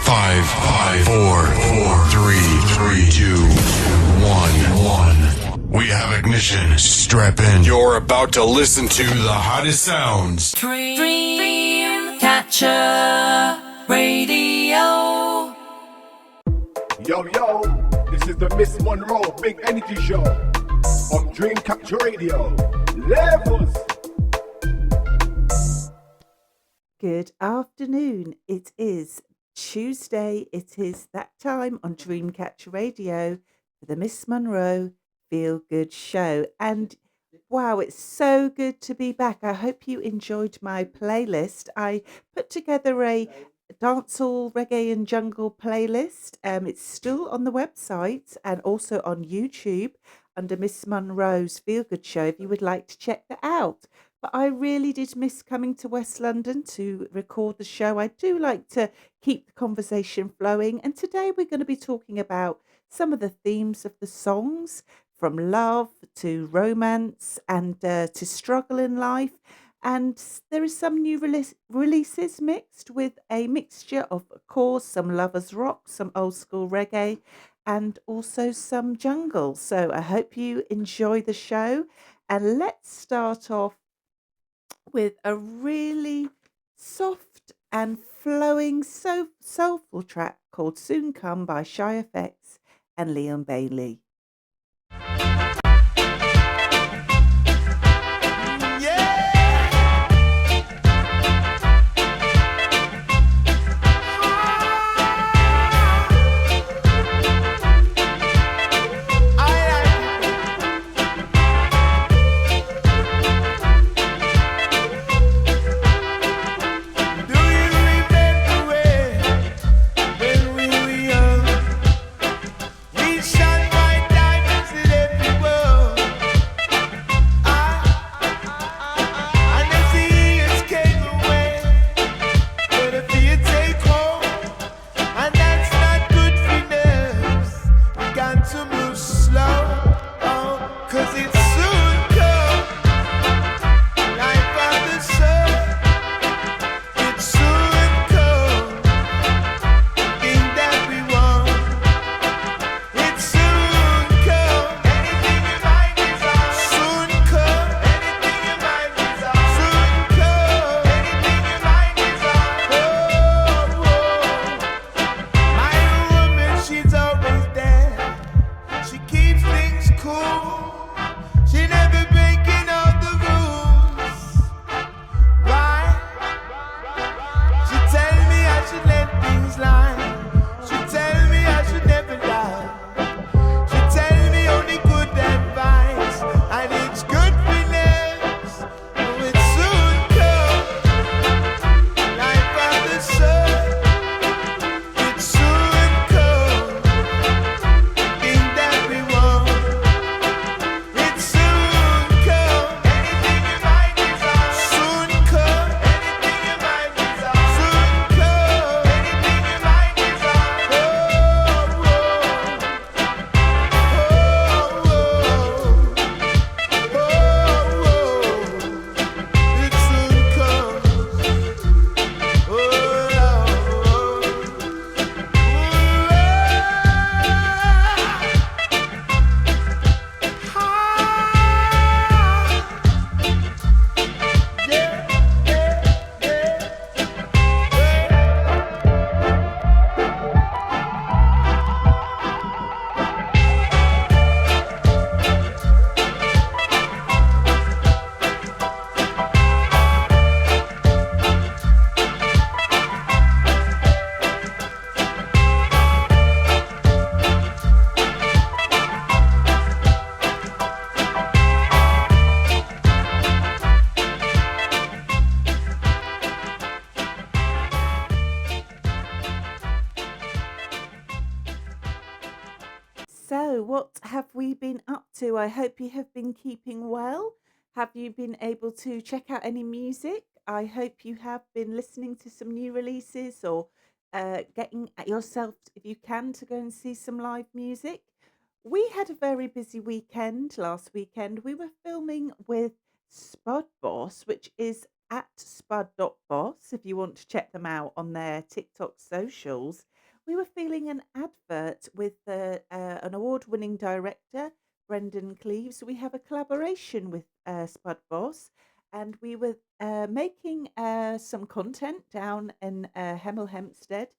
Five, four, three, two, one. We have ignition. Strap in. You're about to listen to the hottest sounds. Dream Catcher Radio. Yo, this is the Miss Munro Big Energy Show on Dream Catcher Radio. Levels. Good afternoon. It is Tuesday. It is that time on Dreamcatcher Radio for the Miss Munro Feel Good Show. And wow, it's so good to be back. I hope you enjoyed my playlist. I put together a dancehall reggae and jungle playlist. It's still on the website and also on YouTube under Miss Munro's Feel Good Show if you would like to check that out. But I really did miss coming to West London to record the show. I do like to keep the conversation flowing. And today we're going to be talking about some of the themes of the songs, from love to romance and to struggle in life. And there is some new releases mixed with a mixture of course, some lovers rock, some old school reggae, and also some jungle. So I hope you enjoy the show. And let's start off with a really soft and flowing, so soulful track called Soon Come by Shy Effects and Leon Bailey. So, what have we been up to? I hope you have been keeping well. Have you been able to check out any music? I hope you have been listening to some new releases or getting at yourself, if you can, to go and see some live music. We had a very busy weekend last weekend. We were filming with Spud Boss, which is at spud.boss if you want to check them out on their TikTok socials. we were feeling an advert with an award-winning director, Brendan Cleves. We have a collaboration with Spud Boss, and we were making some content down in Hemel Hempstead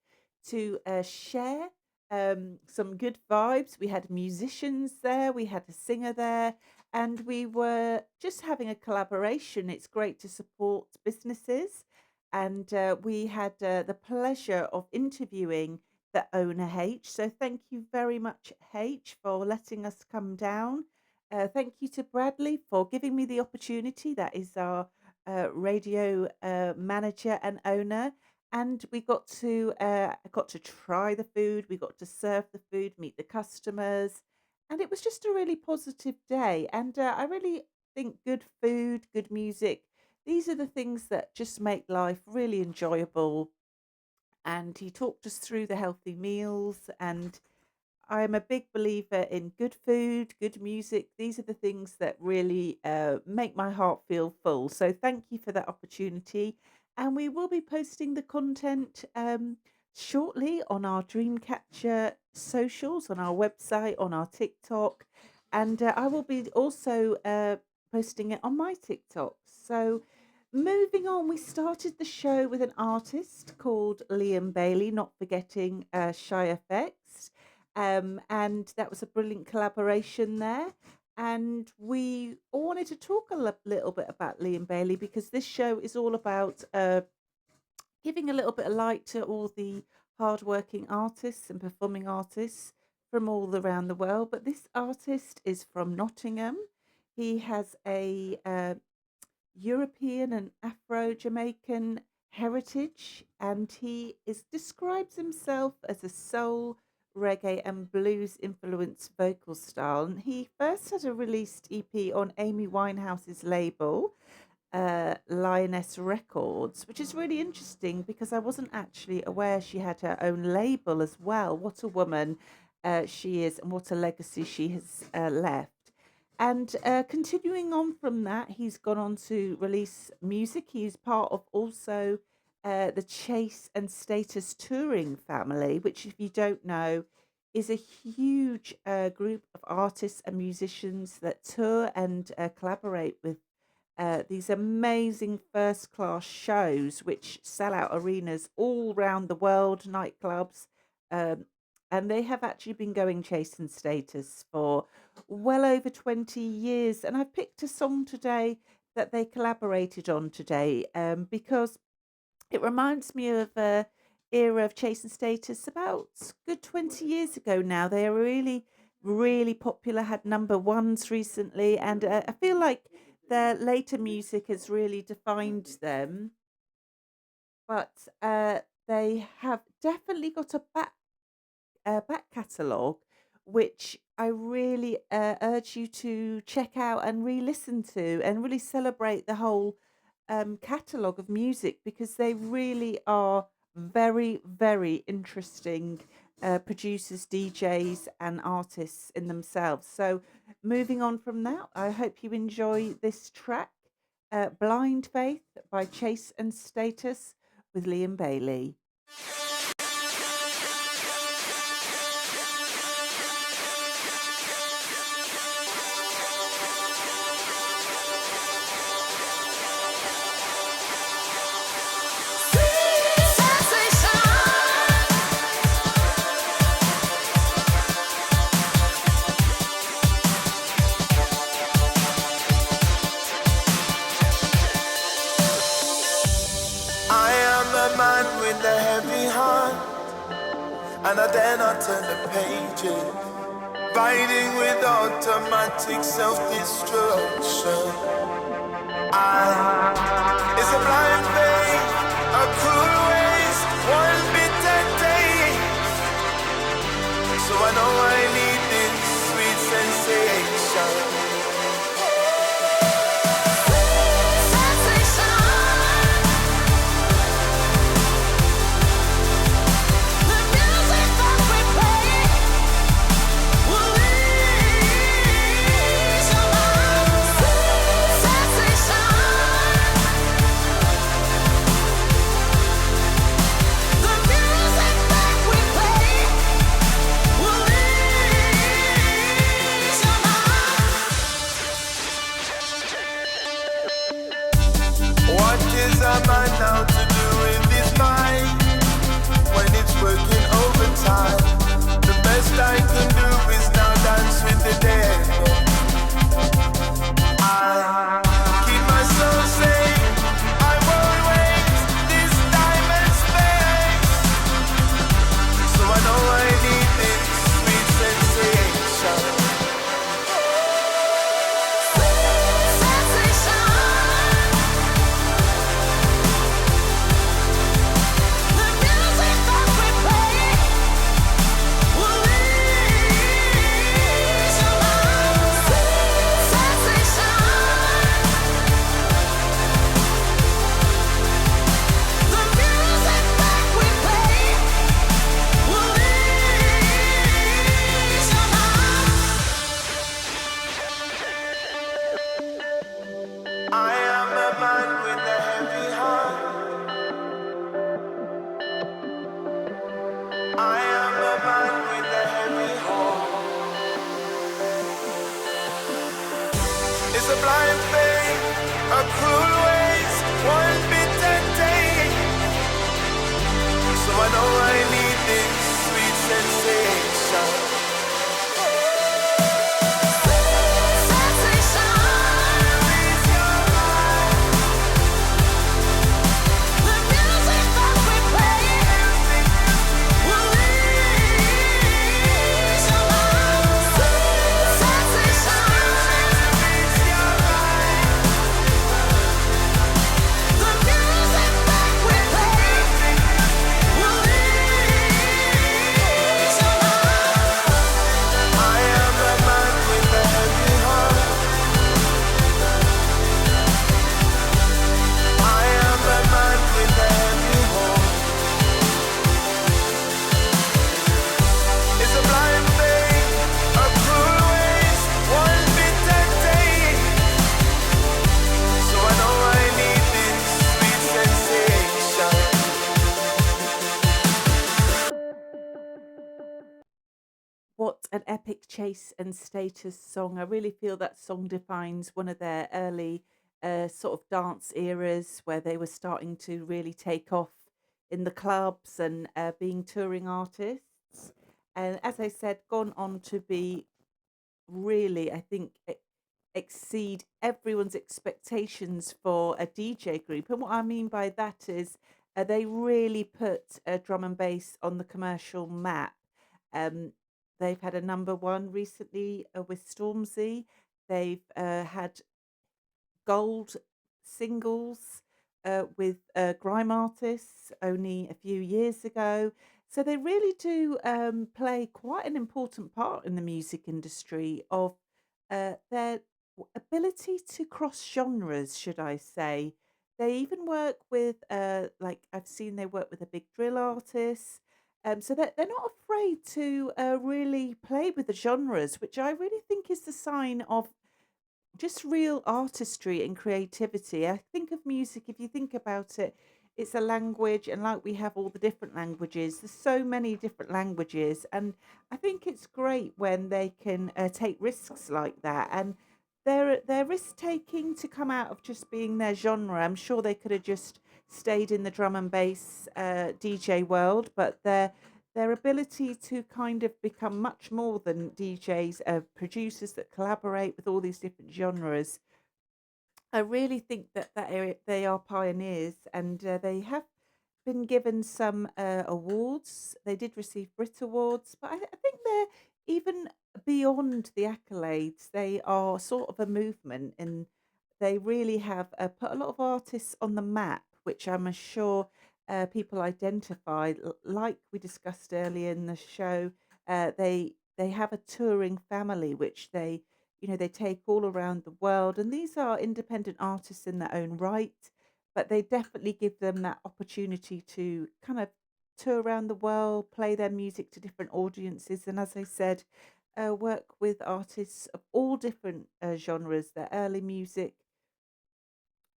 to share some good vibes. We had musicians there, we had a singer there, and we were just having a collaboration. It's great to support businesses. And we had the pleasure of interviewing the owner, H. So thank you very much, H, for letting us come down. Thank you to Bradley for giving me the opportunity. That is our radio manager and owner. And we got to try the food. We got to serve the food, meet the customers, and it was just a really positive day. And I really think good food, good music. These are the things that just make life really enjoyable. And he talked us through the healthy meals, and I'm a big believer in good food, good music. These are the things that really make my heart feel full. So thank you for that opportunity. And we will be posting the content shortly on our Dreamcatcher socials, on our website, on our TikTok. And I will be also posting it on my TikTok. So moving on, we started the show with an artist called Liam Bailey, not forgetting Shy Effects. And that was a brilliant collaboration there. And we wanted to talk a little bit about Liam Bailey because this show is all about giving a little bit of light to all the hardworking artists and performing artists from all around the world. But this artist is from Nottingham. He has a European and Afro-Jamaican heritage, and he describes himself as a soul, reggae and blues influenced vocal style. And he first had a released EP on Amy Winehouse's label, Lioness Records, which is really interesting because I wasn't actually aware she had her own label as well. What a woman she is, and what a legacy she has left. And continuing on from that, he's gone on to release music. He's part of also the Chase and Status touring family, which, if you don't know, is a huge group of artists and musicians that tour and collaborate with these amazing first-class shows, which sell out arenas all around the world, nightclubs. And they have actually been going Chase and Status for well over 20 years. And I've picked a song today that they collaborated on today because it reminds me of a era of Chase and Status about good 20 years ago now. They are really, really popular, had number ones recently. And I feel like their later music has really defined them. But they have definitely got a back catalogue, which I really urge you to check out and re-listen to and really celebrate the whole catalogue of music, because they really are very, very interesting producers, DJs and artists in themselves. So moving on from that, I hope you enjoy this track, Blind Faith by Chase and Status with Liam Bailey. And I dare not turn the pages, riding with automatic self-destruction. It's a blind faith, a cruel waste, one bitter day. So I know I need this sweet sensation. I am a man with a heavy heart. It's a blind faith, a cruel waste, one bitter day. So I know I need this sweet sensation. What an epic chase and status song. I really feel that song defines one of their early sort of dance eras where they were starting to really take off in the clubs and being touring artists. And as I said, gone on to be really, I think, exceed everyone's expectations for a DJ group. And what I mean by that is they really put drum and bass on the commercial map. Um, they've had a number one recently with Stormzy. They've had gold singles with grime artists only a few years ago. So they really do play quite an important part in the music industry of their ability to cross genres, should I say. They even work with, like I've seen they work with a big drill artist. So they're not afraid to really play with the genres, which I really think is the sign of just real artistry and creativity. I think of music, if you think about it, it's a language, and like we have all the different languages, there's so many different languages. And I think it's great when they can take risks like that. And they're risk taking to come out of just being their genre. I'm sure they could have just stayed in the drum and bass DJ world, but their ability to kind of become much more than DJs, producers that collaborate with all these different genres. I really think that area, they are pioneers, and they have been given some awards. They did receive Brit Awards, but I think they're even beyond the accolades. They are sort of a movement, and they really have put a lot of artists on the map, which I'm sure people identify. Like we discussed earlier in the show, they have a touring family, which they take all around the world, and these are independent artists in their own right, but they definitely give them that opportunity to kind of tour around the world, play their music to different audiences, and as I said, work with artists of all different genres. Their early music,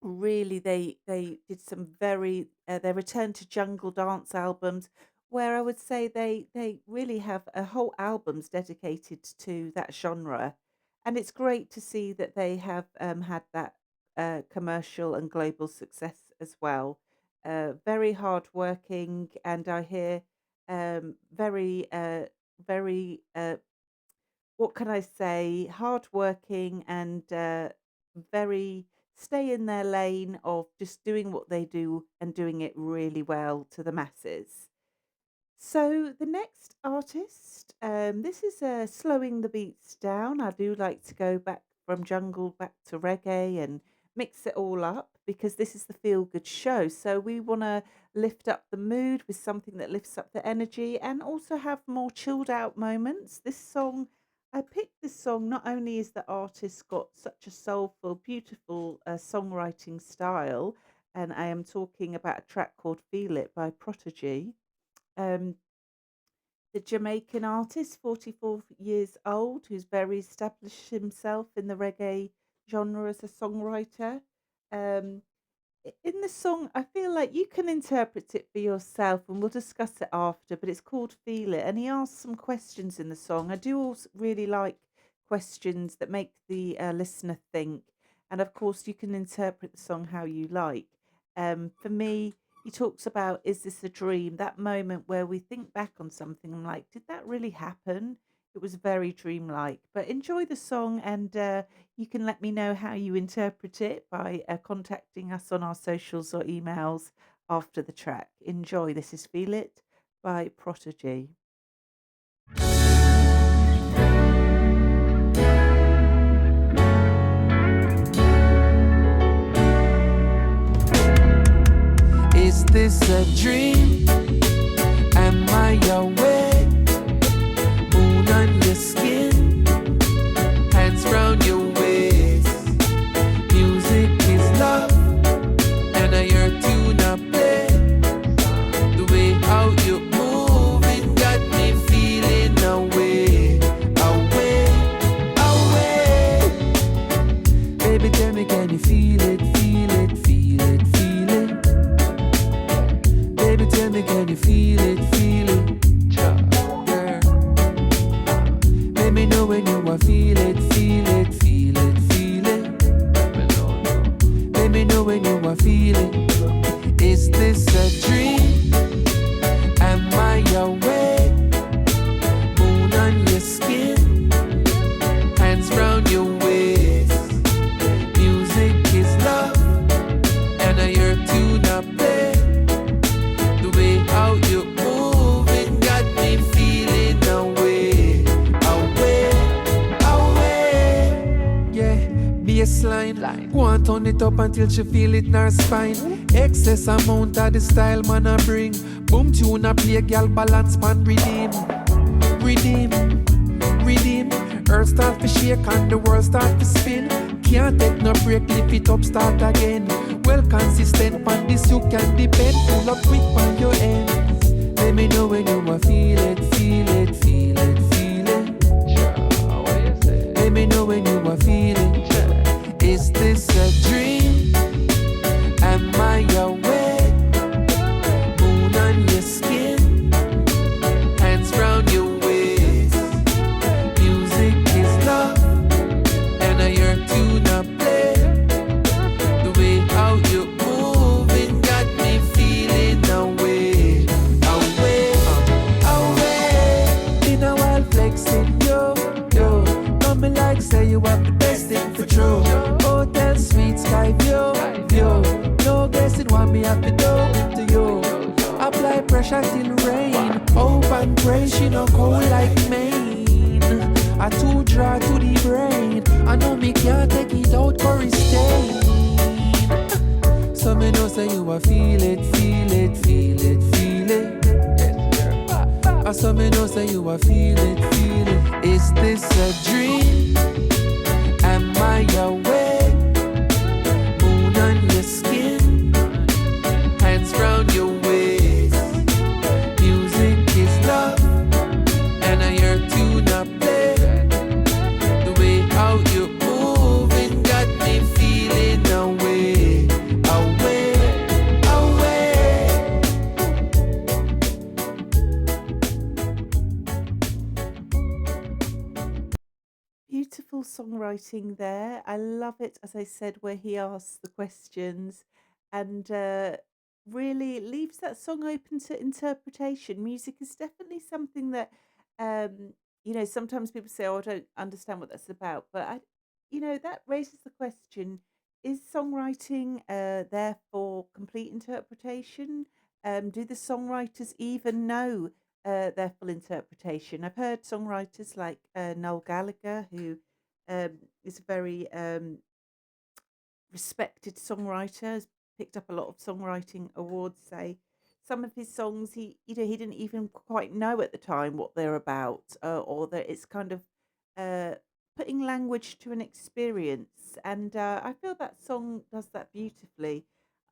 really, they did some very their return to jungle dance albums, where I would say they really have a whole albums dedicated to that genre. And it's great to see that they have had that commercial and global success as well. Very hard working, and I hear very what can I say, hardworking, and very stay in their lane of just doing what they do and doing it really well to the masses. So the next artist, this is slowing the beats down. I do like to go back from jungle back to reggae and mix it all up because this is the feel good show. So we want to lift up the mood with something that lifts up the energy and also have more chilled out moments. This song, I picked this song not only is the artist got such a soulful, beautiful songwriting style, and I am talking about a track called Feel It by Prodigy. Um, the Jamaican artist, 44 years old, who's very established himself in the reggae genre as a songwriter. Um, In the song, I feel like you can interpret it for yourself, and we'll discuss it after. But it's called "Feel It," and he asks some questions in the song. I do also really like questions that make the listener think, and of course, you can interpret the song how you like. For me, he talks about, "Is this a dream?" That moment where we think back on something. I'm like, did that really happen? It was very dreamlike. But enjoy the song, and you can let me know how you interpret it by contacting us on our socials or emails after the track. Enjoy. This is Feel It by Prodigy. Is this a dream? Am I awake? Moon on your skin, hands round your waist. Music is love, and I hear tune up play. The way how you move, it got me feeling away, away, away. Baby, tell me, can you feel it, feel it, feel it, feel it? Baby, tell me, can you feel it, feel it? Yeah. Let me know when you are feel it, feel it, feel it, feel it. Let me know when you are feeling. Is this a dream? Am I awake? Moon on your skin, hands round your waist. Music is love, and I hear tune up play. The way how you move, it got me feeling away, away, away. Yeah, baseline. Go and turn it up until she feel it in her spine. Excess amount of the style man I bring. Boom tune a play, girl balance pan redeem, redeem, redeem. Earth start to shake and the world start to spin. Can't take no break, lift it up, start again. Well consistent, on this you can depend. Pull up quick on your ends. Let me know when you are feel it, feel it, feel it, feel it. Let me know when you are feeling. Is this a dream? Am I awake? Moon on your skin, hands round your waist. Music is love, and I hear tune up play. The way how you move, it got me feeling away, away, away. In a wild flexing, yo, yo. Coming like say you have the best thing for true. Hotel sweet sky view, view. No guessing what me have to do to you. Apply pressure till rain. Hope and pray she no cold like Maine. I too dry to the brain. I know me can't take it out for a stain. So me know say you a feel it, feel it, feel it, feel it. I saw me know say you a feel it, feel it. Is this a dream? Am I awake? Moon on your skin, hands round your waist. Music is love, and I hear tune up play. The way how you move, it got me feeling away, away, away. Beautiful songwriting there. I love it, as I said, where he asks the questions and really leaves that song open to interpretation. Music is definitely something that, um, sometimes people say, "Oh, I don't understand what that's about," but that raises the question: is songwriting there for complete interpretation? Do the songwriters even know their full interpretation? I've heard songwriters like Noel Gallagher, who is a very respected songwriter, has picked up a lot of songwriting awards. Say some of his songs, he didn't even quite know at the time what they're about, or that it's kind of uh, putting language to an experience. And I feel that song does that beautifully.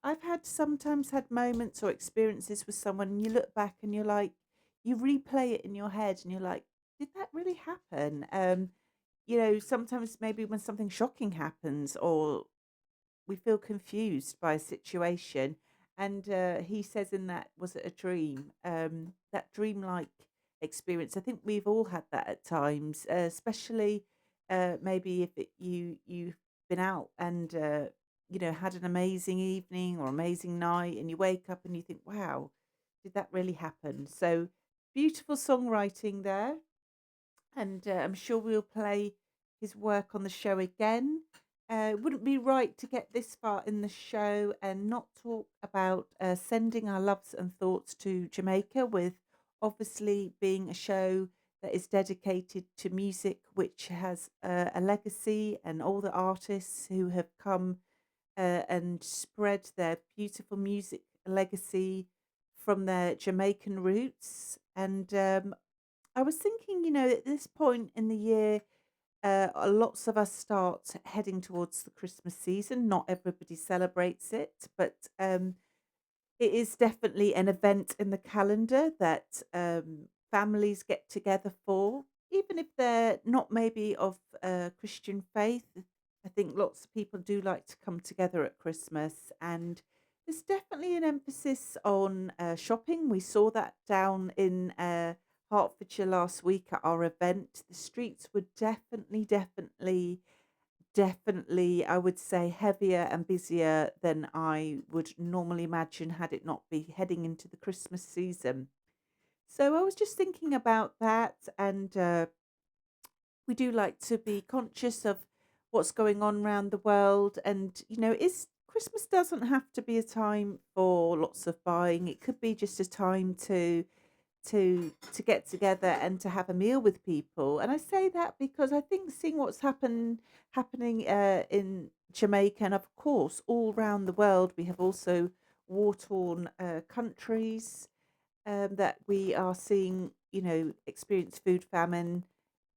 I've sometimes had moments or experiences with someone, and you look back and you're like, you replay it in your head, and you're like, did that really happen? Sometimes maybe when something shocking happens, or we feel confused by a situation. And he says in that, was it a dream? That dreamlike experience. I think we've all had that at times, especially maybe if you've been out and had an amazing evening or amazing night, and you wake up and you think, "Wow, did that really happen?" So beautiful songwriting there, and I'm sure we'll play his work on the show again. It wouldn't be right to get this far in the show and not talk about sending our loves and thoughts to Jamaica, with obviously being a show that is dedicated to music, which has a legacy, and all the artists who have come and spread their beautiful music legacy from their Jamaican roots. And I was thinking, at this point in the year, lots of us start heading towards the Christmas season. Not everybody celebrates it, but it is definitely an event in the calendar that families get together for, even if they're not maybe of Christian faith. I think lots of people do like to come together at Christmas, and there's definitely an emphasis on shopping. We saw that down in Hertfordshire last week at our event. The streets were definitely, I would say, heavier and busier than I would normally imagine had it not be heading into the Christmas season. So I was just thinking about that, and we do like to be conscious of what's going on around the world. And is Christmas doesn't have to be a time for lots of buying. It could be just a time to get together and to have a meal with people. And I say that because I think seeing what's happening in Jamaica, and of course all around the world, we have also war torn countries that we are seeing, experience food famine.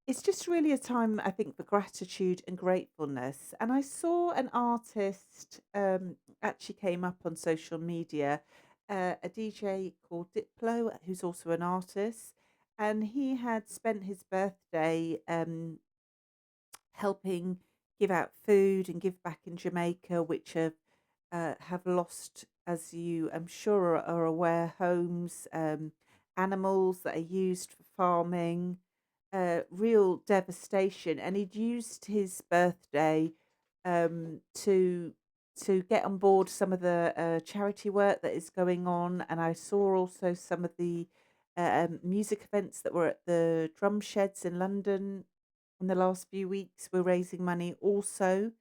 It's just really a time, I think, for gratitude and gratefulness. And I saw an artist actually came up on social media, a DJ called Diplo, who's also an artist, and he had spent his birthday helping give out food and give back in Jamaica, which have lost, as you I'm sure are aware, homes, animals that are used for farming, real devastation. And he'd used his birthday to get on board some of the charity work that is going on. And I saw also some of the music events that were at the drum sheds in London in the last few weeks. We're raising money also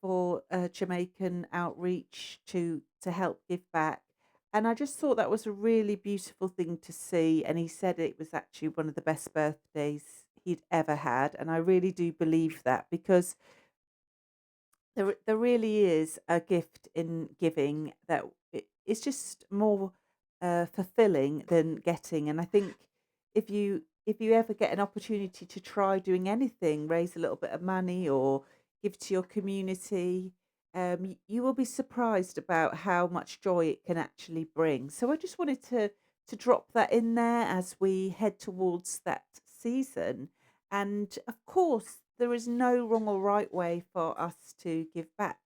for Jamaican outreach to help give back. And I just thought that was a really beautiful thing to see. And he said it was actually one of the best birthdays he'd ever had. And I really do believe that, because there really is a gift in giving that it's just more fulfilling than getting. And I think if you ever get an opportunity to try doing anything, raise a little bit of money or give to your community, you will be surprised about how much joy it can actually bring. So I just wanted to drop that in there as we head towards that season. And of course, there is no wrong or right way for us to give back,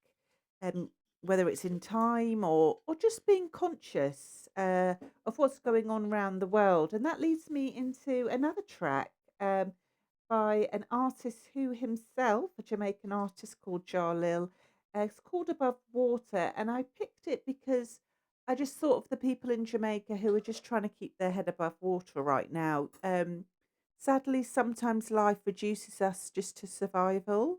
um, whether it's in time or just being conscious of what's going on around the world. And that leads me into another track by an artist who himself, a Jamaican artist called Jalil. It's called Above Water, and I picked it because I just thought of the people in Jamaica who are just trying to keep their head above water right now. Sadly, sometimes life reduces us just to survival,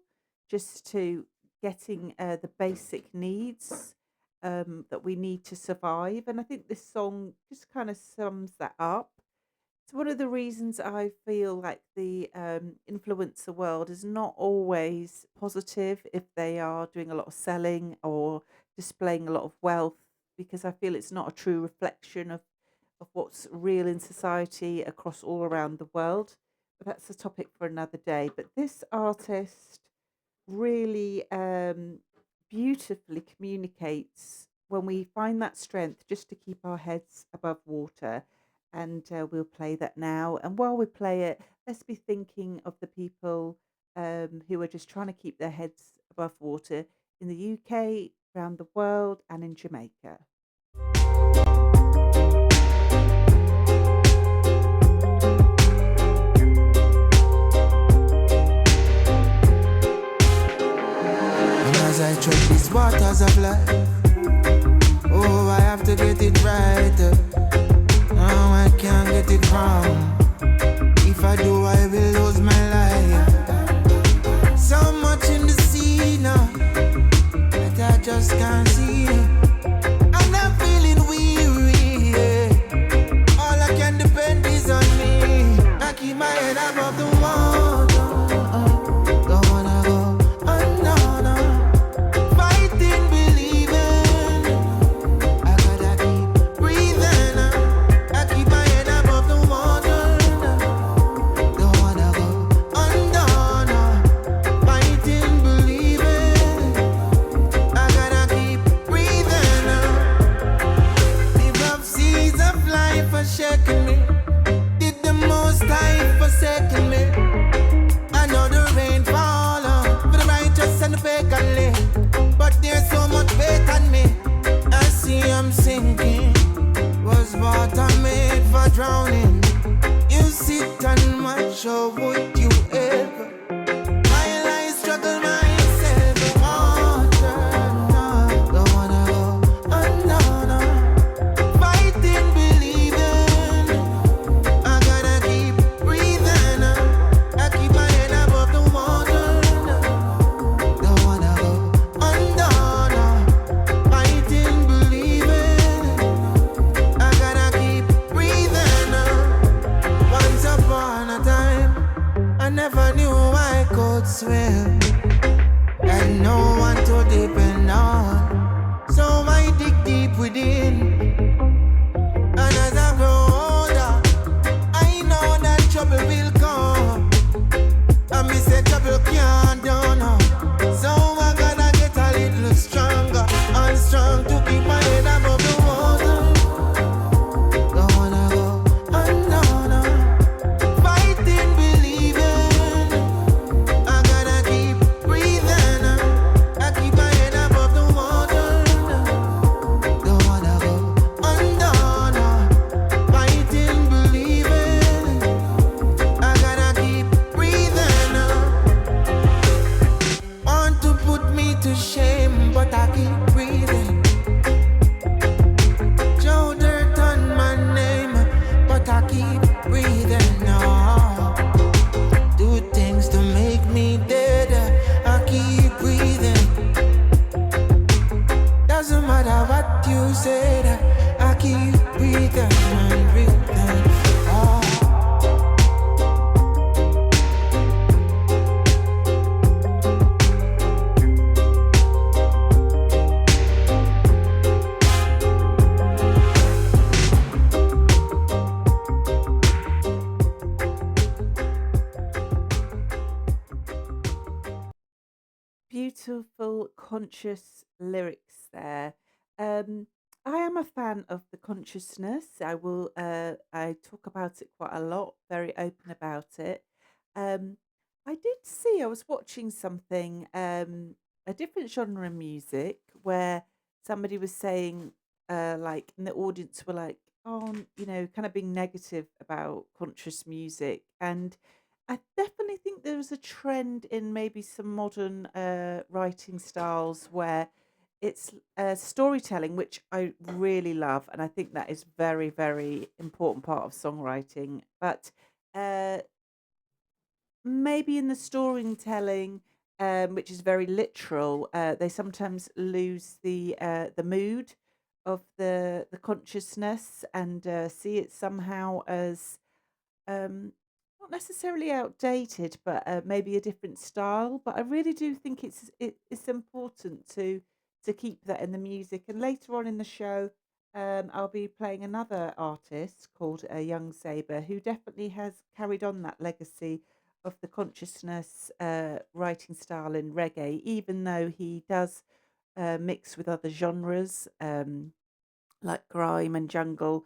just to getting the basic needs that we need to survive. And I think this song just kind of sums that up. It's one of the reasons I feel like the influencer world is not always positive if they are doing a lot of selling or displaying a lot of wealth, because I feel it's not a true reflection of what's real in society across all around the world. But that's a topic for another day. But this artist really beautifully communicates when we find that strength just to keep our heads above water. And we'll play that now. And while we play it, let's be thinking of the people who are just trying to keep their heads above water in the UK, around the world, and in Jamaica. And as I tread these waters of life, oh, I have to get it right. No, I can't get it wrong. If I do, I will lose my life. So much in the sea now that I just can't see. And I'm feeling weary. Yeah. All I can depend is on me. I keep my head above the water. Don't wanna go under. Fighting, believing. I gotta keep breathing. I keep my head above the water. Don't wanna go under. Fighting, believing. I gotta keep breathing. The rough seas of life are shaking me. Did the most high forsaken me. I know the rain fall for the righteous and the pagan lay. But there's so much faith on me. I see I'm sinking. Was water made for drowning? You sit and watch, or would you ever? While I struggle myself, water, no, don't wanna go under. Fighting, believing. I gotta keep breathing. I keep my head above the water. Don't wanna go under. Fighting, believing. I gotta keep breathing. Once upon a time, I never knew I could swim. And no one to depend on. So I dig deep within. And as I grow older, I know that trouble will come. And me say trouble can't down. So I gotta get a little stronger and strong to keep my head above the water. Don't wanna go under. Fighting, believing. I gotta keep breathing. I keep my head above the water. Don't wanna go under. Fighting, believing. I gotta keep breathing. Want to put me to shame, but I keep breathing. Joe Dirt on my name, but I keep breathing. No, do things to make me dead. I keep breathing. Doesn't matter what you said. I keep breathing and breathing. Oh. Beautiful, conscious lyrics there. Um, I am a fan of the consciousness. I talk about it quite a lot, very open about it. Um, I did see, I was watching something, a different genre of music where somebody was saying, like, in the audience were like, oh, kind of being negative about conscious music. And I definitely think there was a trend in maybe some modern writing styles where it's storytelling, which I really love, and I think that is very, very important part of songwriting. But uh, maybe in the storytelling, which is very literal, they sometimes lose the mood of the consciousness and see it somehow as not necessarily outdated, but maybe a different style. But I really do think it's important to keep that in the music. And later on in the show, I'll be playing another artist called Young Saber, who definitely has carried on that legacy of the consciousness writing style in reggae, even though he does mix with other genres like grime and jungle.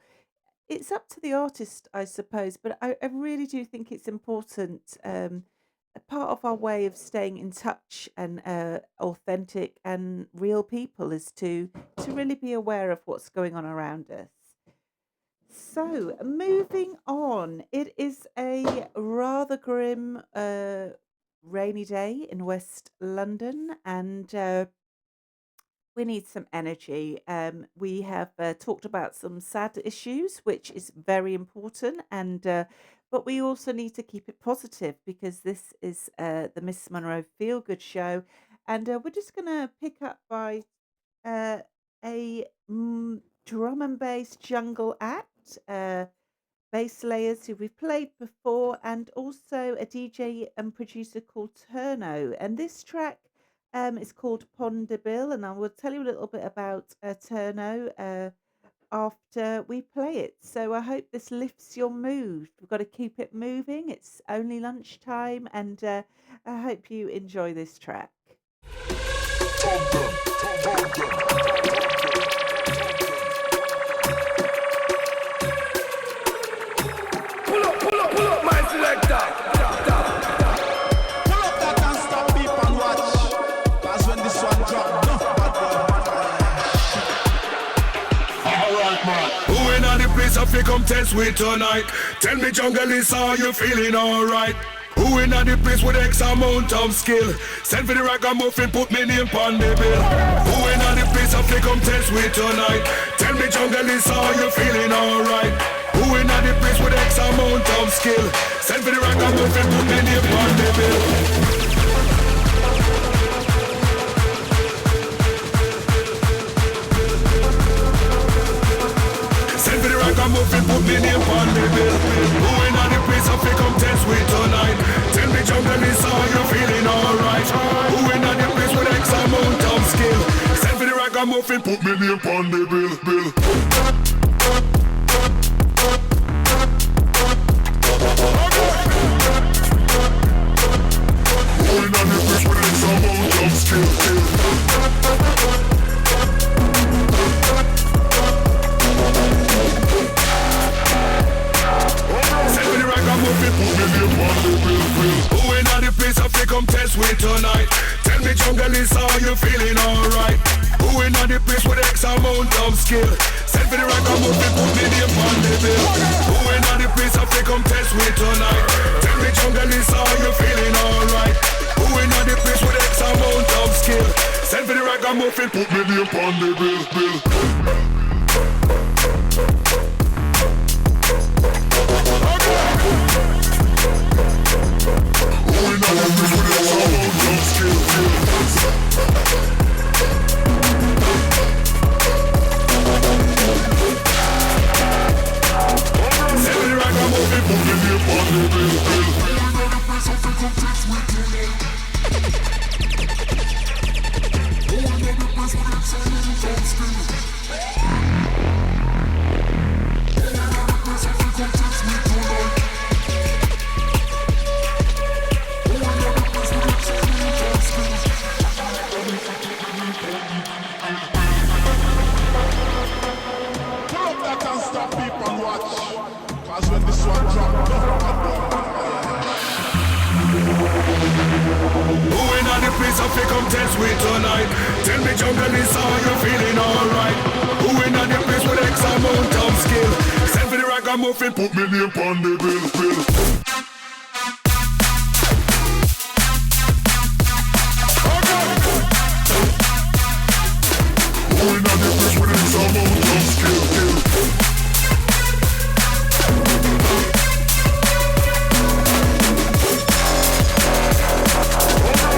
It's up to the artist, I suppose, but I really do think it's important a part of our way of staying in touch and authentic and real people is to really be aware of what's going on around us. So, moving on, it is a rather grim, rainy day in West London, and we need some energy. We have talked about some sad issues, which is very important, and but we also need to keep it positive because this is the Miss Monroe Feel Good Show, and we're just gonna pick up by uh, a drum and bass jungle act, bass layers who we've played before, and also a DJ and producer called Turno. And this track is called Ponder Bill, and I will tell you a little bit about Turno after we play it. So I hope this lifts your mood. We've got to keep it moving. It's only lunchtime, and I hope you enjoy this track. Pull up, my selector. Pull up that and stop beep and watch. That's when this one drop. No, bad Who in on the place of you come test with tonight? Tell me, jungle, is how you feeling alright? Who in on the place with X amount of skill? Send for the ragamuffin, put me name on the bill. Who in on the place of you come test with tonight? Tell me, jungle, is how you feeling alright? Who in on the place with X amount of skill? Send for the ragamuffin, put me name on the bill. Ragamuffin put me name on the bill. Who in on the place of you come test with tonight? Tell me, jungle, is how you feeling alright? Who in on the place with X amount of skill? Send for the ragamuffin, put me name on the bill. Who in on the place with X amount of skill? Who in on the place of you come test with tonight? Tell me, jungle, is how you feeling alright? Who in on the place with X amount of skill? Send for the ragamuffin, put me name on the bill. Who in on the place of you come test with tonight? Tell me, jungle, is how you feeling alright? Who in on the place with X amount of skill? Send for the ragamuffin, put me name on the bill. Put me name on the bill. Who in on the place with X amount of skill?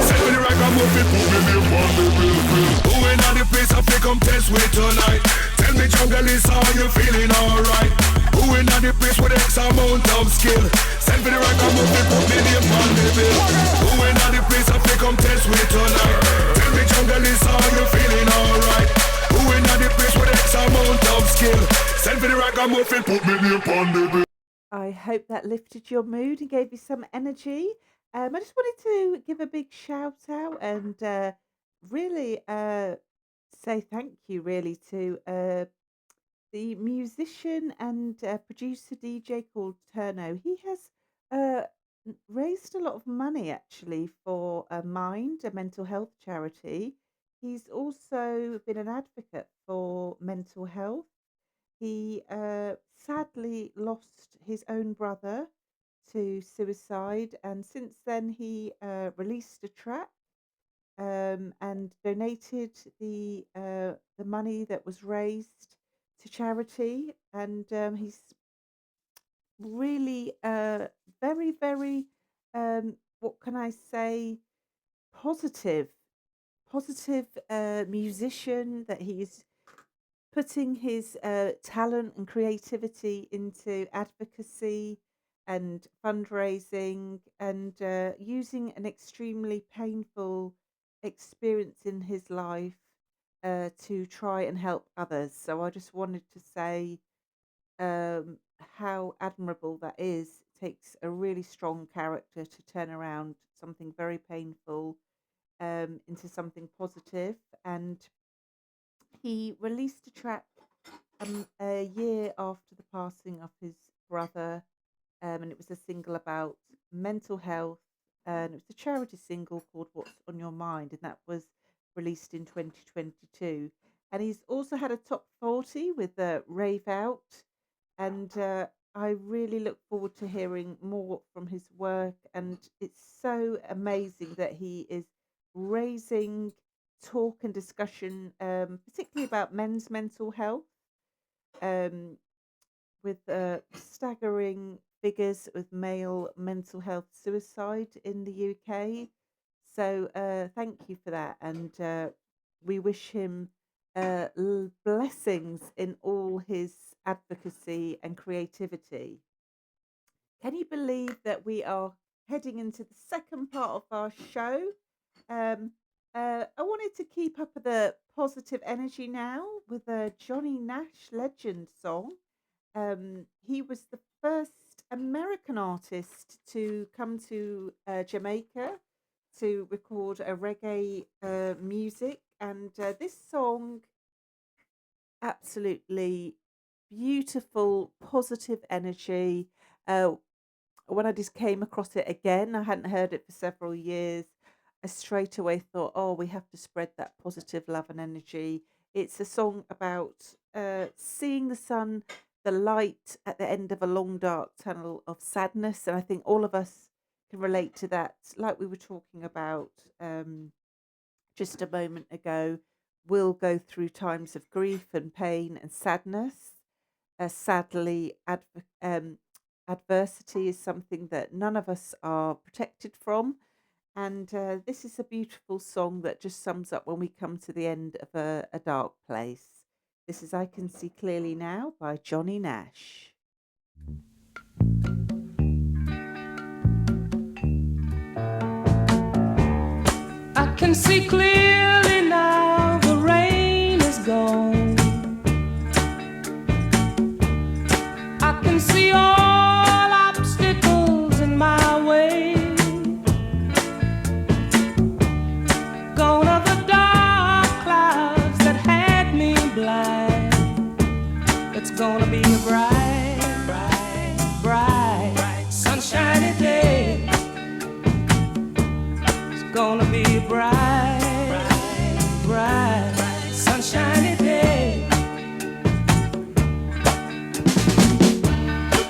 Send me the ragamuffin, put me name on the bill. Who in on the place of you come test with tonight? Tell me, jungle, is how you feeling alright? Who in on the place with X amount of skill? Send for the ragamuffin, put me name on the bill. Who in on the place of you come test with tonight? Tell me, jungle, is how you feeling alright? Who in on the place with X amount of skill? Send for the ragamuffin, put me name on the bill. I hope that lifted your mood and gave you some energy. I just wanted to give a big shout out and really say thank you, really, to the musician and producer DJ called Turno. He has raised a lot of money actually for a Mind, a mental health charity. He's also been an advocate for mental health. He sadly lost his own brother to suicide, and since then he released a track and donated the money that was raised to charity. And he's really very, very, what can I say, positive, positive musician that he's putting his talent and creativity into advocacy and fundraising and using an extremely painful experience in his life to try and help others. So I just wanted to say how admirable that is. It takes a really strong character to turn around something very painful into something positive. And he released a track a year after the passing of his brother, and it was a single about mental health, and it was a charity single called "What's on Your Mind," and that was released in 2022. And he's also had a top 40 with "Rave Out," and I really look forward to hearing more from his work. And it's so amazing that he is raising talk and discussion, particularly about men's mental health, um, with staggering figures with male mental health suicide in the UK. So thank you for that, and we wish him blessings in all his advocacy and creativity. Can you believe that we are heading into the second part of our show? Um, I wanted to keep up the positive energy now with a Johnny Nash legend song. He was the first American artist to come to Jamaica to record a reggae music, and this song, absolutely beautiful, positive energy. When I just came across it again, I hadn't heard it for several years. I straight away thought, oh, we have to spread that positive love and energy. It's a song about seeing the sun, the light at the end of a long, dark tunnel of sadness. And I think all of us can relate to that, like we were talking about just a moment ago. We'll go through times of grief and pain and sadness. Sadly, adversity is something that none of us are protected from. And this is a beautiful song that just sums up when we come to the end of a dark place. This is "I Can See Clearly Now" by Johnny Nash. I can see clearly now, the rain is gone. I can see all obstacles in my way. Gone are the dark clouds that had me blind. It's gonna be a bright, bright, bright, sunshiny day. It's gonna be a bright, bright, sunshiny day.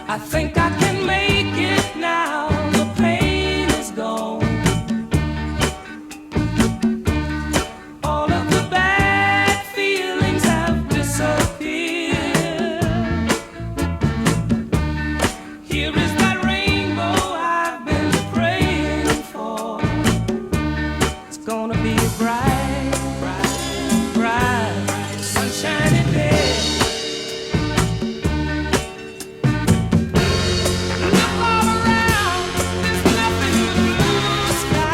I think I can make it now. The pain is gone. All of the bad feelings have disappeared. Here is that rainbow I've been praying for. It's gonna be a bright, bright, bright, sunshiny day. Look all around, there's nothing but blue sky.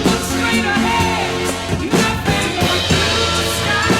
Look straight ahead, nothing but blue sky.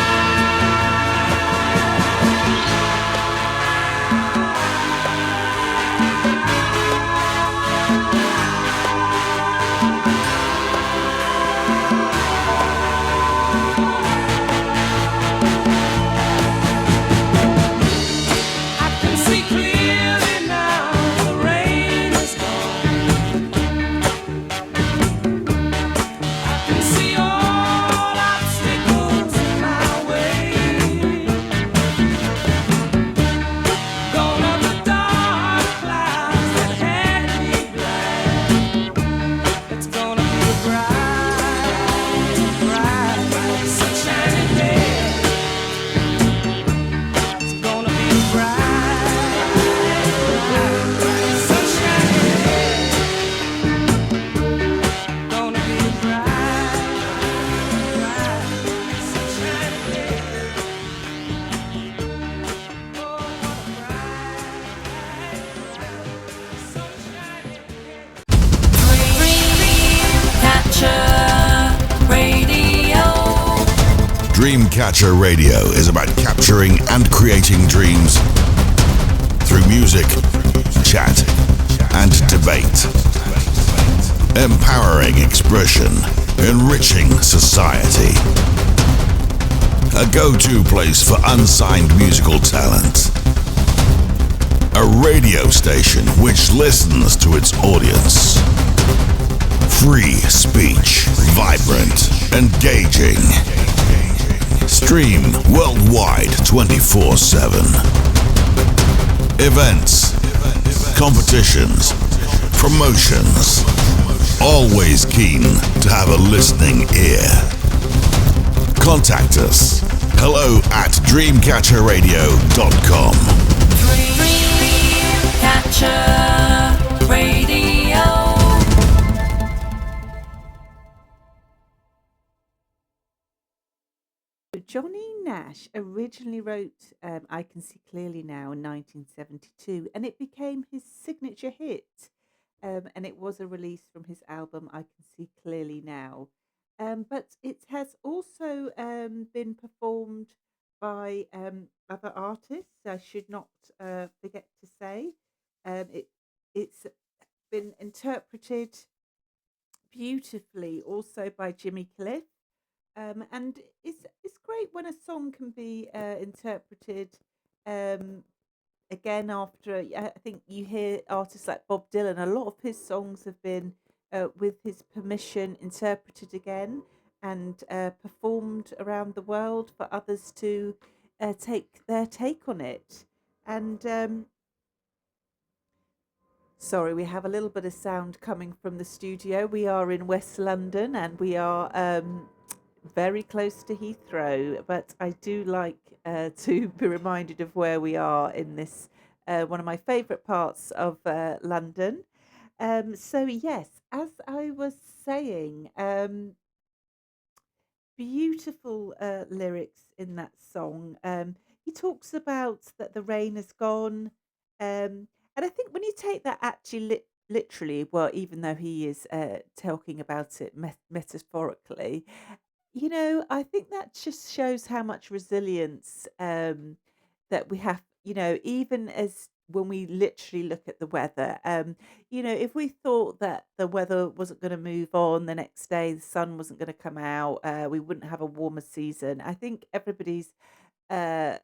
Dreamcatcher Radio is about capturing and creating dreams through music, chat, and debate. Empowering expression, enriching society. A go-to place for unsigned musical talent. A radio station which listens to its audience. Free speech, vibrant, engaging. Stream worldwide 24/7. Events, competitions, promotions. Always keen to have a listening ear. Contact us. hello@dreamcatcherradio.com. Dreamcatcher Radio. Johnny Nash originally wrote I Can See Clearly Now in 1972, and it became his signature hit. And it was a release from his album I Can See Clearly Now. But it has also been performed by other artists, I should not forget to say. It's been interpreted beautifully also by Jimmy Cliff. And it's great when a song can be interpreted um, again after. I think you hear artists like Bob Dylan. A lot of his songs have been, with his permission, interpreted again and performed around the world for others to take their take on it. And sorry, we have a little bit of sound coming from the studio. We are in West London and we are very close to Heathrow, but I do like to be reminded of where we are in this one of my favourite parts of London. So yes, as I was saying, beautiful lyrics in that song. He talks about that the rain is gone, and I think when you take that actually literally, well, even though he is talking about it metaphorically, I think that just shows how much resilience that we have, even as when we literally look at the weather. If we thought that the weather wasn't going to move on the next day, the sun wasn't going to come out, we wouldn't have a warmer season. I think everybody's uh,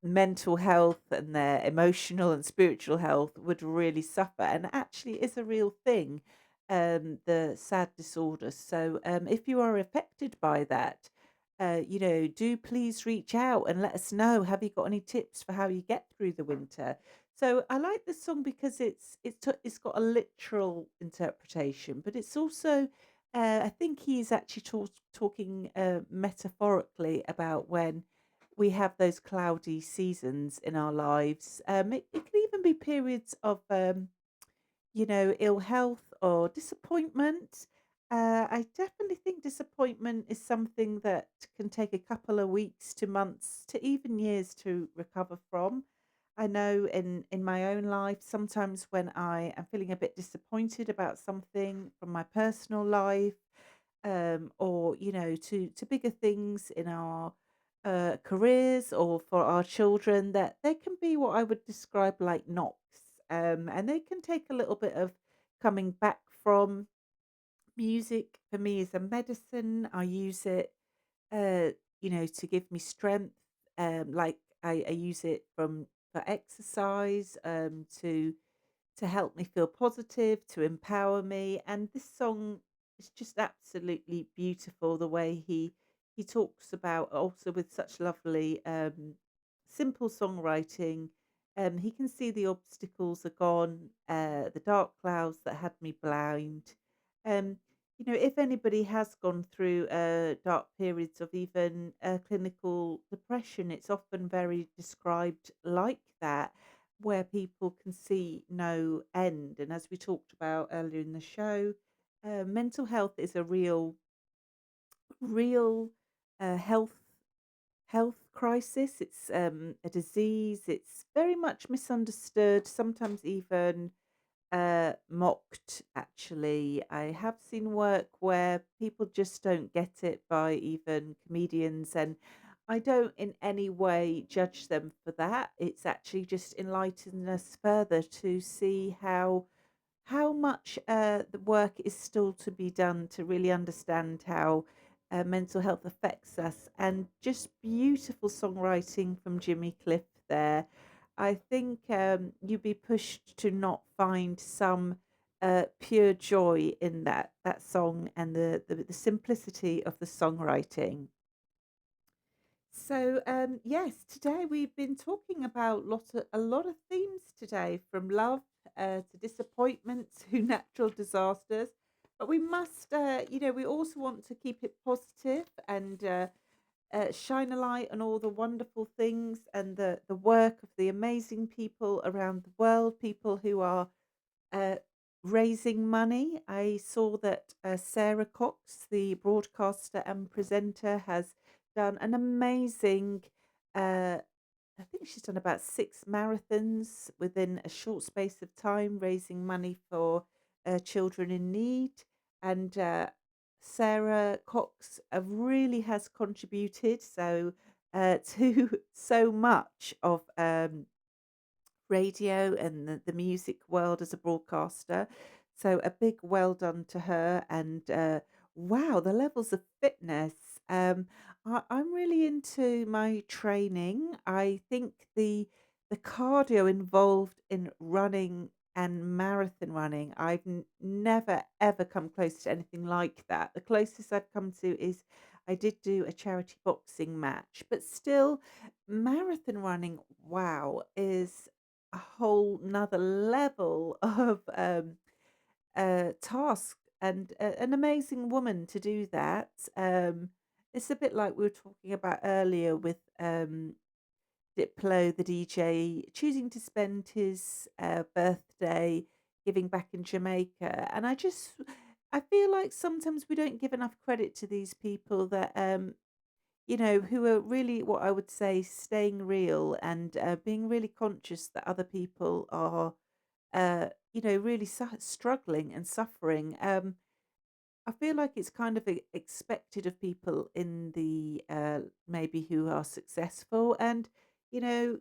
mental health and their emotional and spiritual health would really suffer, and actually is a real thing, the sad disorder. So if you are affected by that, do please reach out and let us know. Have you got any tips for how you get through the winter? So I like this song because it's got a literal interpretation, but it's also I think he's actually talking metaphorically about when we have those cloudy seasons in our lives. It can even be periods of ill health or disappointment. I definitely think disappointment is something that can take a couple of weeks to months to even years to recover from. I know in my own life, sometimes when I am feeling a bit disappointed about something from my personal life, or to bigger things in our careers or for our children, that they can be what I would describe like knocks, and they can take a little bit of coming back from. Music for me is a medicine. I use it, uh, to give me strength. Like I use it for exercise, to help me feel positive, to empower me. And this song is just absolutely beautiful. The way he talks about, also with such lovely, simple songwriting. He can see the obstacles are gone, the dark clouds that had me blind. Um, if anybody has gone through dark periods of even clinical depression, it's often very described like that, where people can see no end. And as we talked about earlier in the show, mental health is a real health crisis. It's a disease. It's very much misunderstood, sometimes even mocked. Actually, I have seen work where people just don't get it by even comedians, and I don't in any way judge them for that. It's actually just enlightened us further to see how much the work is still to be done to really understand how mental health affects us, and just beautiful songwriting from Jimmy Cliff there. I think you'd be pushed to not find some pure joy in that song and the simplicity of the songwriting. So yes, today we've been talking about a lot of themes today, from love to disappointment to natural disasters. But we must, we also want to keep it positive and shine a light on all the wonderful things and the work of the amazing people around the world, people who are uh, raising money. I saw that Sarah Cox, the broadcaster and presenter, has done an amazing. Uh, I think she's done about 6 marathons within a short space of time, raising money for children in need. And Sarah Cox really has contributed to so much of radio and the music world as a broadcaster. So a big well done to her. And wow, the levels of fitness. I'm really into my training. I think the cardio involved in running and marathon running, never ever come close to anything like that. The closest I've come to is I did do a charity boxing match, but still, marathon running, wow, is a whole nother level of task, and an amazing woman to do that. It's a bit like we were talking about earlier with Diplo, the DJ, choosing to spend his birthday giving back in Jamaica. And I feel like sometimes we don't give enough credit to these people that, who are really, what I would say, staying real and being really conscious that other people are, really struggling and suffering. I feel like it's kind of expected of people in the maybe who are successful, and you know,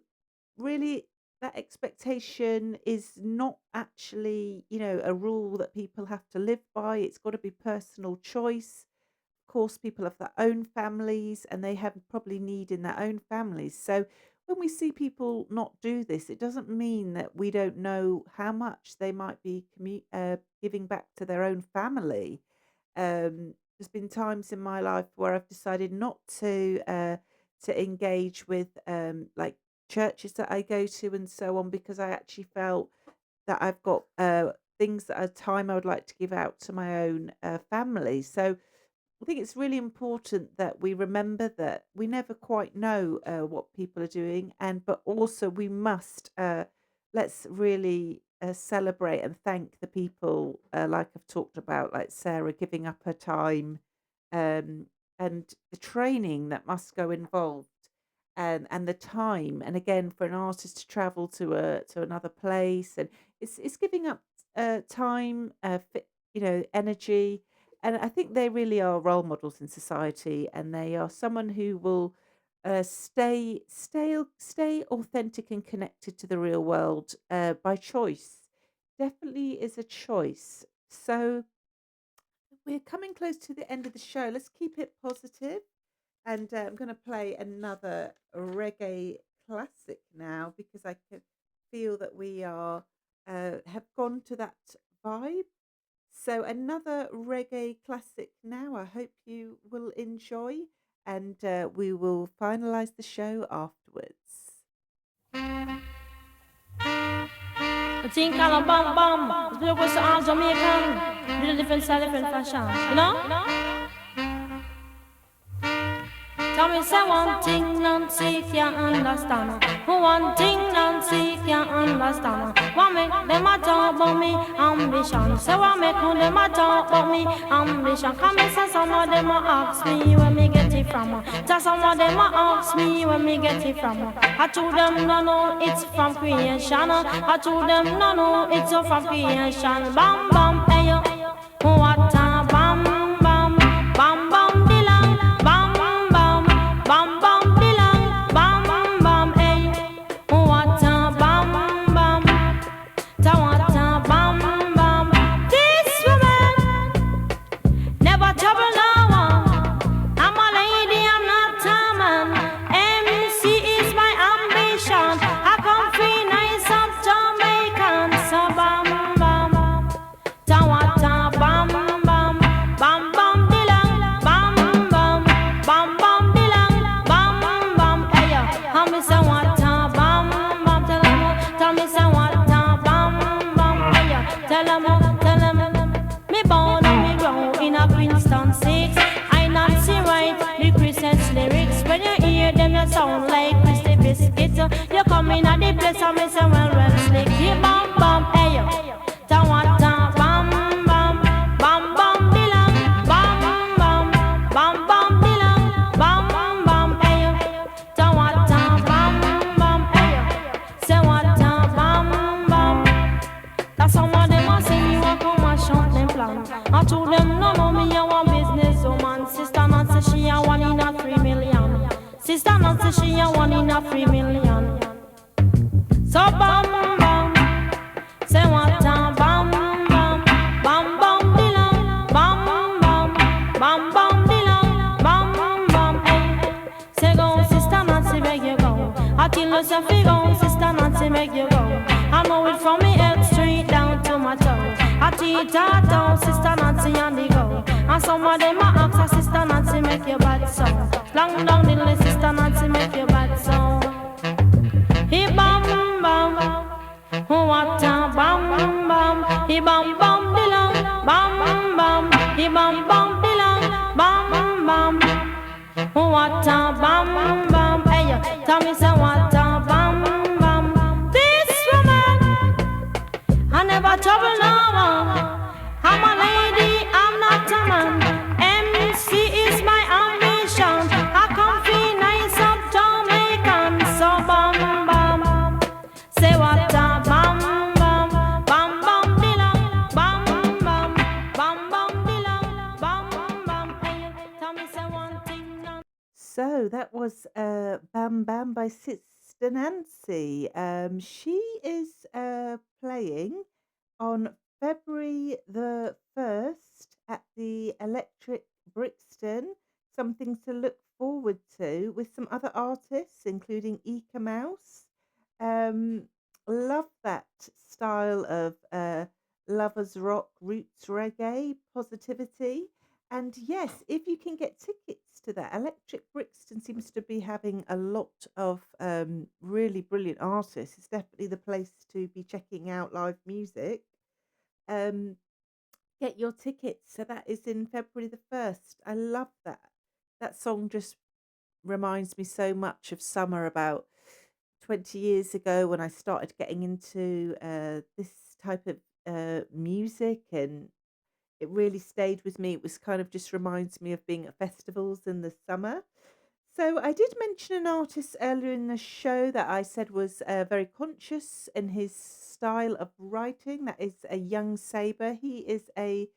really that expectation is not actually a rule that people have to live by. It's got to be personal choice. Of course, people have their own families and they have probably need in their own families. So when we see people not do this, it doesn't mean that we don't know how much they might be giving back to their own family. There's been times in my life where I've decided not to engage with like churches that I go to and so on, because I actually felt that I've got things that are time I would like to give out to my own family. So I think it's really important that we remember that we never quite know what people are doing, and but also we must let's really celebrate and thank the people like I've talked about, like Sarah giving up her time, and the training that must go involved, and the time, and again for an artist to travel to another place, and it's giving up time, energy. And I think they really are role models in society, and they are someone who will stay authentic and connected to the real world by choice. Definitely is a choice. So we're coming close to the end of the show. Let's keep it positive, and I'm going to play another reggae classic now, because I can feel that we are have gone to that vibe. So another reggae classic now. I hope you will enjoy, and we will finalize the show afterwards. I think I'm a bam bam. It's because I'm Jamaican. Little different style, different fashion. You know? Tell me, say one thing Nancy can't understand. One thing Nancy can't understand. What make them a talk about me ambition? Say what make them a talk about me ambition? Come and say some of them a ask me where me get it from. Tell some of them a ask me where me get it from. I told them no no, it's from creation. I told them no no, it's from creation. Bam bam, hey yo, what a bam bam, bam bam. Bam bam six. I Nancy write the Christmas lyrics. When you hear them, you sound like Christy Biscuit. You come in at the place and me say, well, slick. You bam bam, hey yo. Ta-wa-ta, bam bam, bam bam dilang, bam bam, bam bam dilang, bam bam, hey yo. Ta-wa-ta, bam bam, hey yo. Say what-ta, bam bam. That's how one them a sing, you a come and chant them plan. I told them no me a one business woman. Sister Nancy she a 1 in a 3 million. Sister Nancy she a 1 in a 3 million. So bam bam, say what time bam bam, bam bam dilang, bam bam, bam bam dilang, bam bam. Hey, say go Sister Nancy make you go. I tell you say fi go Sister Nancy make you go. I know it from me head straight down to my toe. I teach her down Sister Nancy on the go. And some of them a ask her Sister Nancy make you bad song. Long down the list Sister Nancy make you bad song. He bam bam, what a bam bam. He bam bam dilang, bam bam. He bam bam dilang, bam bam. What a bam bam. Hey, tell me say what a bam bam. This woman, I never trouble no one. I'm a lady, I'm not a man. MC is my ambition. I come feel nice up Jamaican. So bam bam, say what a bam bam, bam bam dilang, bam bam, bam bam dilang, bam bam. Hey, tell me say one thing now. So that was Bam Bam by Sister Nancy. She is playing on February the 1st at the Electric Brixton. Something to look forward to with some other artists, including Eka Mouse. Love that style of lovers rock, roots reggae, positivity. And yes, if you can get tickets to that, Electric Brixton seems to be having a lot of really brilliant artists. It's definitely the place to be checking out live music. Get your tickets. So that is in February the 1st. I love that. That song just reminds me so much of summer about 20 years ago when I started getting into this type of music, and it really stayed with me. It was kind of just reminds me of being at festivals in the summer. So I did mention an artist earlier in the show that I said was very conscious in his style of writing. That is a Young Saber. He is a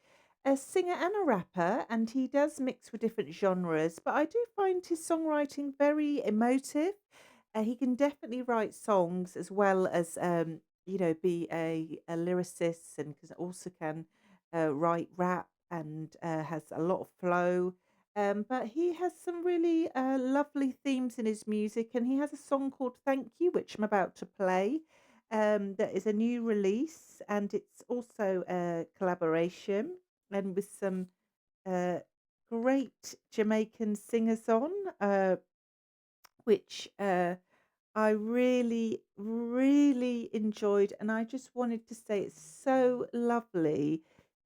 singer and a rapper, and he does mix with different genres. But I do find his songwriting very emotive. He can definitely write songs as well as be a lyricist, and also can write rap and has a lot of flow. But he has some really lovely themes in his music, and he has a song called Thank You, which I'm about to play. That is a new release, and it's also a collaboration and with some great Jamaican singers on, which I really, really enjoyed. And I just wanted to say it's so lovely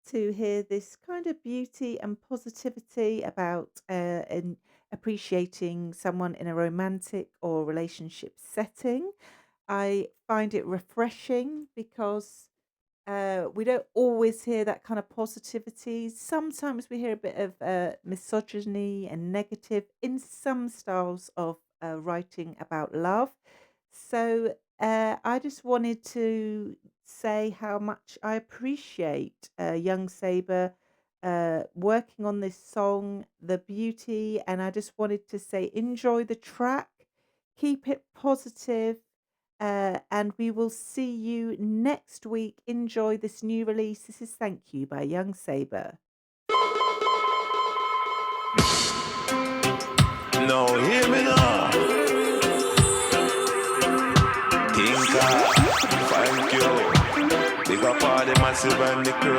to hear this kind of beauty and positivity about and appreciating someone in a romantic or relationship setting. I find it refreshing because we don't always hear that kind of positivity. Sometimes we hear a bit of misogyny and negative in some styles of writing about love. So I just wanted to say how much I appreciate Young Saber working on this song, the beauty, and I just wanted to say enjoy the track, keep it positive, and we will see you next week. Enjoy this new release. This is Thank You by Young Saber. No, hear me now. Thank you. Big up all the massive and the crew.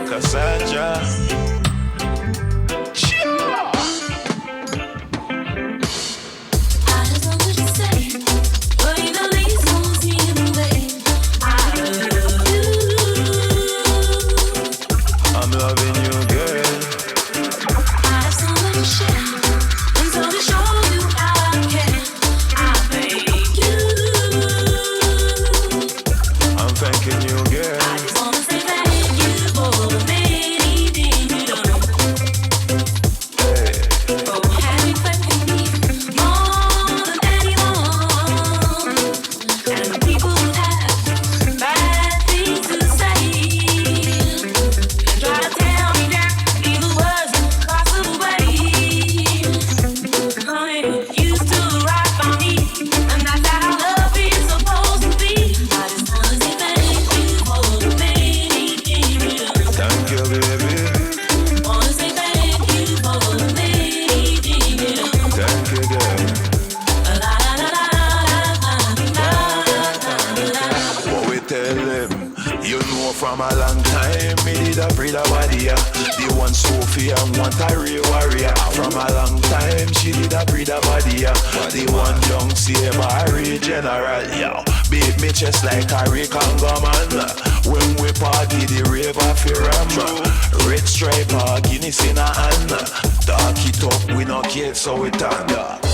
Cassandra. Say, well, you know these moves me in the way. I love you. from a long time, me did a breed a body. The one Sophia and one Tyree warrior. From a long time, she did a breed a body. The one young Savory general, yo. Beat me chest like a Congo man. When we party, the rave of ram. Red stripe, Guinness in a hand. Dark it up, we no care, so we turn.